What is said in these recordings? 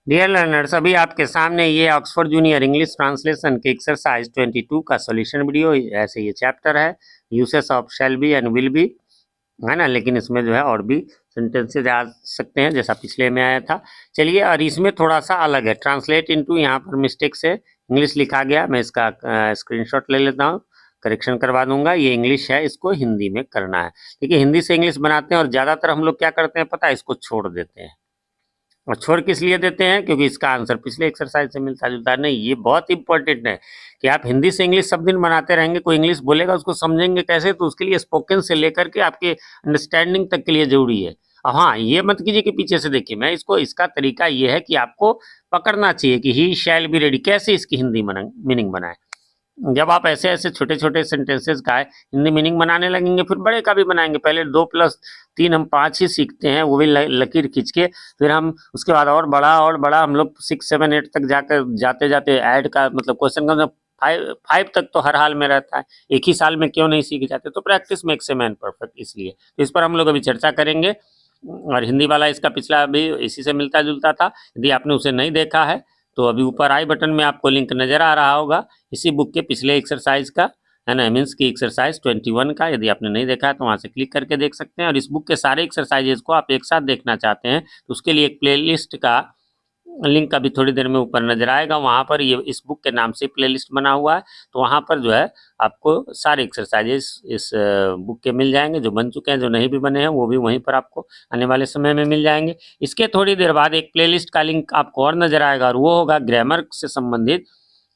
Dear learners, अभी आपके सामने ये ऑक्सफोर्ड जूनियर इंग्लिश ट्रांसलेशन के एक्सरसाइज 22 का सॉल्यूशन वीडियो, ऐसे ये चैप्टर है uses of shall be and will be, है ना। लेकिन इसमें जो है और भी सेंटेंसेज आ सकते हैं जैसा पिछले में आया था। चलिए, और इसमें थोड़ा सा अलग है, ट्रांसलेट इनटू, यहाँ पर मिस्टेक से इंग्लिश लिखा गया, मैं इसका स्क्रीनशॉट ले लेता हूँ, करेक्शन करवा दूंगा। ये इंग्लिश है, इसको हिंदी में करना है। देखिए, हिंदी से इंग्लिश बनाते हैं और ज़्यादातर हम लोग क्या करते हैं पता है, इसको छोड़ देते हैं। और छोड़ किस लिए देते हैं? क्योंकि इसका आंसर पिछले एक्सरसाइज से मिलता जुलता है। नहीं, ये बहुत इंपॉर्टेंट है कि आप हिंदी से इंग्लिश सब दिन बनाते रहेंगे, कोई इंग्लिश बोलेगा उसको समझेंगे कैसे, तो उसके लिए स्पोकन से लेकर के आपके अंडरस्टैंडिंग तक के लिए जरूरी है। अब हाँ, ये मत कीजिए कि पीछे से देखिए, मैं इसको, इसका तरीका ये है कि आपको पकड़ना चाहिए कि ही शैल बी रेडी, कैसे इसकी हिंदी मीनिंग बनाए। जब आप ऐसे ऐसे छोटे छोटे सेंटेंसेस का हिंदी मीनिंग बनाने लगेंगे, फिर बड़े का भी बनाएंगे। पहले 2+3 हम 5 ही सीखते हैं, वो भी लकीर खींच के, फिर हम उसके बाद और बड़ा हम लोग 6, 7, 8 तक जाकर जाते जाते ऐड का मतलब क्वेश्चन का 5 तक तो हर हाल में रहता है। एक ही साल में क्यों नहीं सीख जाते? तो practice makes a man perfect, इसलिए तो इस पर हम लोग अभी चर्चा करेंगे। और हिंदी वाला इसका पिछला भी इसी से मिलता जुलता था। यदि आपने उसे नहीं देखा है तो अभी ऊपर आई बटन में आपको लिंक नजर आ रहा होगा इसी बुक के पिछले एक्सरसाइज का, है ना, मीन्स की एक्सरसाइज 21 का। यदि आपने नहीं देखा है तो वहाँ से क्लिक करके देख सकते हैं। और इस बुक के सारे एक्सरसाइजेज को आप एक साथ देखना चाहते हैं तो उसके लिए एक प्लेलिस्ट का लिंक अभी थोड़ी देर में ऊपर नजर आएगा। वहाँ पर ये इस बुक के नाम से प्लेलिस्ट बना हुआ है, तो वहाँ पर जो है आपको सारे एक्सरसाइजेस इस बुक के मिल जाएंगे। जो बन चुके हैं, जो नहीं भी बने हैं, वो भी वहीं पर आपको आने वाले समय में मिल जाएंगे। इसके थोड़ी देर बाद एक प्लेलिस्ट का लिंक आपको और नजर आएगा, और वो होगा ग्रामर से संबंधित।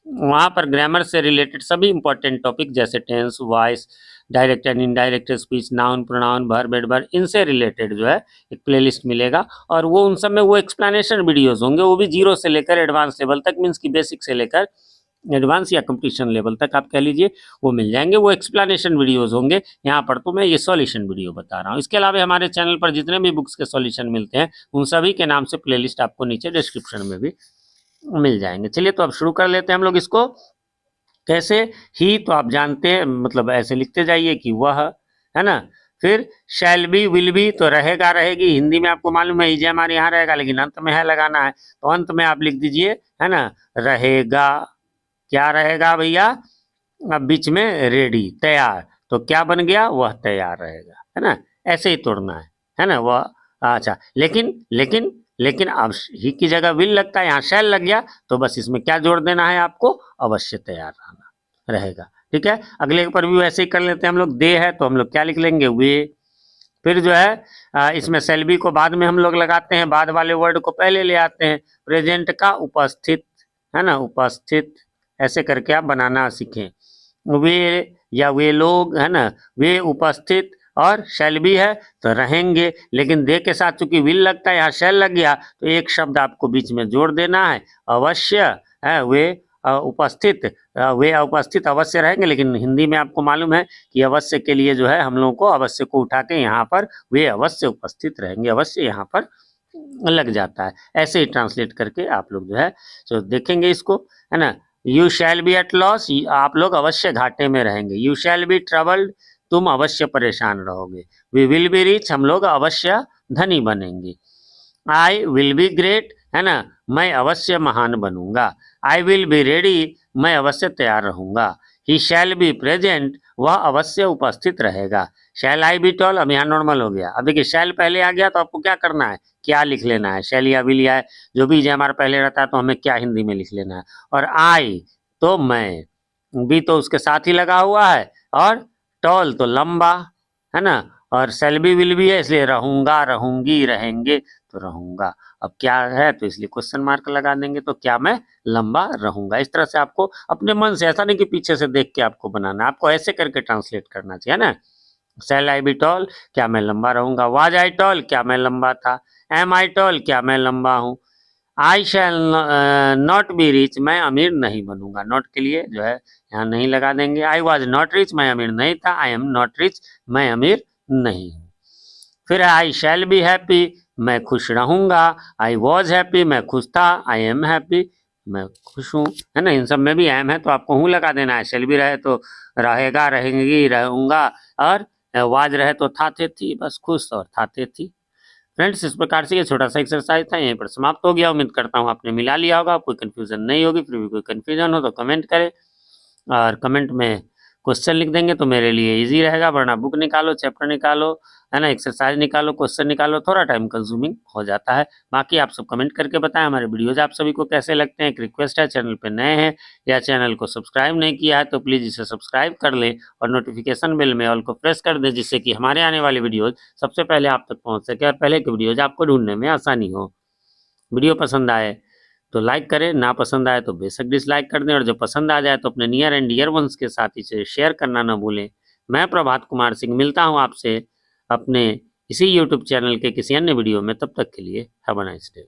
वहाँ पर ग्रामर से रिलेटेड सभी इंपॉर्टेंट टॉपिक जैसे tense, voice, direct and indirect speech, noun, pronoun, verb, adverb, इनसे रिलेटेड जो है एक प्लेलिस्ट मिलेगा। और वो उन सब में वो एक्सप्लेनेशन वीडियोस होंगे, वो भी 0 से लेकर एडवांस लेवल तक, मीन्स की बेसिक से लेकर एडवांस या कंपटीशन लेवल तक आप कह लीजिए, वो मिल जाएंगे। वो एक्सप्लेनेशन वीडियोस होंगे। यहाँ पर तो मैं ये सॉल्यूशन वीडियो बता रहा हूँ। इसके अलावा हमारे चैनल पर जितने भी बुक्स के सॉल्यूशन मिलते हैं उन सभी के नाम से प्लेलिस्ट आपको नीचे डिस्क्रिप्शन में भी मिल जाएंगे। चलिए, तो अब शुरू कर लेते हैं हम लोग इसको। कैसे? ही तो आप जानते हैं, मतलब ऐसे लिखते जाइए कि वह, है ना। फिर शैल बी, विल बी तो रहेगा, रहेगी। हिंदी में आपको मालूम है इजे हमारे यहाँ रहेगा, लेकिन अंत में है लगाना है, तो अंत में आप लिख दीजिए, है ना, रहेगा। क्या रहेगा भैया? अब बीच में रेडी, तैयार, तो क्या बन गया? वह तैयार रहेगा, है ना। ऐसे ही तोड़ना है ना। वह, अच्छा, लेकिन लेकिन लेकिन अब ही की जगह विल लगता है, यहाँ शैल लग गया, तो बस इसमें क्या जोड़ देना है आपको? अवश्य तैयार रहना रहेगा। ठीक है, अगले पर भी वैसे ही कर लेते हैं हम लोग। दे है तो हम लोग क्या लिख लेंगे? वे। फिर जो है इसमें सेल्बी को बाद में हम लोग लगाते हैं, बाद वाले वर्ड को पहले ले आते हैं। प्रेजेंट का उपस्थित, है ना, उपस्थित, ऐसे करके आप बनाना सीखें। वे या वे लोग, है ना, वे उपस्थित, और शैल भी है तो रहेंगे, लेकिन दे के साथ चूंकि विल लगता है, यहाँ शैल लग गया, तो एक शब्द आपको बीच में जोड़ देना है, अवश्य। है वे उपस्थित, वे उपस्थित अवश्य रहेंगे, लेकिन हिंदी में आपको मालूम है कि अवश्य के लिए जो है हम लोगों को अवश्य को उठा के यहाँ पर वे अवश्य उपस्थित रहेंगे, अवश्य यहाँ पर लग जाता है। ऐसे ही ट्रांसलेट करके आप लोग जो है तो देखेंगे इसको, है ना। You shall be at loss, आप लोग अवश्य घाटे में रहेंगे। यू शैल बी ट्रबल्ड, तुम अवश्य परेशान रहोगे। वी विल बी रिच, हम लोग अवश्य धनी बनेंगे। आई विल बी ग्रेट, है ना, मैं अवश्य महान बनूंगा। आई विल बी रेडी, मैं अवश्य तैयार रहूंगा। ही शैल बी प्रेजेंट, वह अवश्य उपस्थित रहेगा। शैल आई बी टॉल, अब यहाँ नॉर्मल हो गया। अब देखिए, शैल पहले आ गया तो आपको क्या करना है? क्या लिख लेना है? शैल या विल या जो भी हमारा पहले रहता है तो हमें क्या हिंदी में लिख लेना है। और आई तो मैं, बी तो उसके साथ ही लगा हुआ है, और टॉल तो लंबा, है ना। और शैल बी विल बी है, इसलिए रहूंगा, रहूंगी, रहेंगे तो रहूंगा। अब क्या है तो इसलिए क्वेश्चन मार्क लगा देंगे, तो क्या मैं लंबा रहूंगा। इस तरह से आपको अपने मन से, ऐसा नहीं कि पीछे से देख के आपको बनाना, आपको ऐसे करके ट्रांसलेट करना चाहिए ना। शैल आई बी टॉल, क्या मैं लंबा रहूंगा। वाज आई टॉल, क्या मैं लंबा था। एम आई टॉल, क्या मैं लंबा हूँ। आई शैल नॉट बी रिच, मैं अमीर नहीं बनूंगा। नॉट के लिए जो है यहाँ नहीं लगा देंगे। आई वॉज नॉट रिच, मैं अमीर नहीं था। आई एम नॉट रिच, मैं अमीर नहीं हूँ। फिर आई शैल बी हैप्पी, मैं खुश रहूंगा। आई वॉज हैप्पी, मैं खुश था। आई एम हैप्पी, मैं खुश हूँ, है ना। इन सब में भी एम है तो आपको हूँ लगा देना है। शैल भी रहे तो रहेगा, रहेंगी, रहूंगा। और वाज रहे तो था थे थी, बस खुश और था थे थी। फ्रेंड्स, इस प्रकार से ये छोटा सा एक्सरसाइज था, यहीं पर समाप्त हो गया। उम्मीद करता हूँ आपने मिला लिया होगा, कोई कंफ्यूजन नहीं होगी। फिर भी कोई कंफ्यूजन हो तो कमेंट करें, और कमेंट में क्वेश्चन लिख देंगे तो मेरे लिए इजी रहेगा। वरना बुक निकालो, चैप्टर निकालो, है ना, एक्सरसाइज निकालो, क्वेश्चन निकालो, थोड़ा टाइम कंज्यूमिंग हो जाता है। बाकी आप सब कमेंट करके बताएं हमारे वीडियोज आप सभी को कैसे लगते हैं। एक रिक्वेस्ट है, चैनल पे नए हैं या चैनल को सब्सक्राइब नहीं किया है तो प्लीज़ इसे सब्सक्राइब कर लें और नोटिफिकेशन बेल में ऑल को प्रेस कर दें, जिससे कि हमारे आने वाली वीडियोज सबसे पहले आप तक पहुँच सके और पहले की वीडियोज आपको ढूंढने में आसानी हो। वीडियो पसंद आए तो लाइक करें, ना पसंद आए तो बेशक डिसलाइक कर दें, और जो पसंद आ जाए तो अपने नियर एंड डियर वंस के साथ इसे शेयर करना ना भूलें। मैं प्रभात कुमार सिंह मिलता हूं आपसे अपने इसी यूट्यूब चैनल के किसी अन्य वीडियो में। तब तक के लिए हैव अ नाइस डे।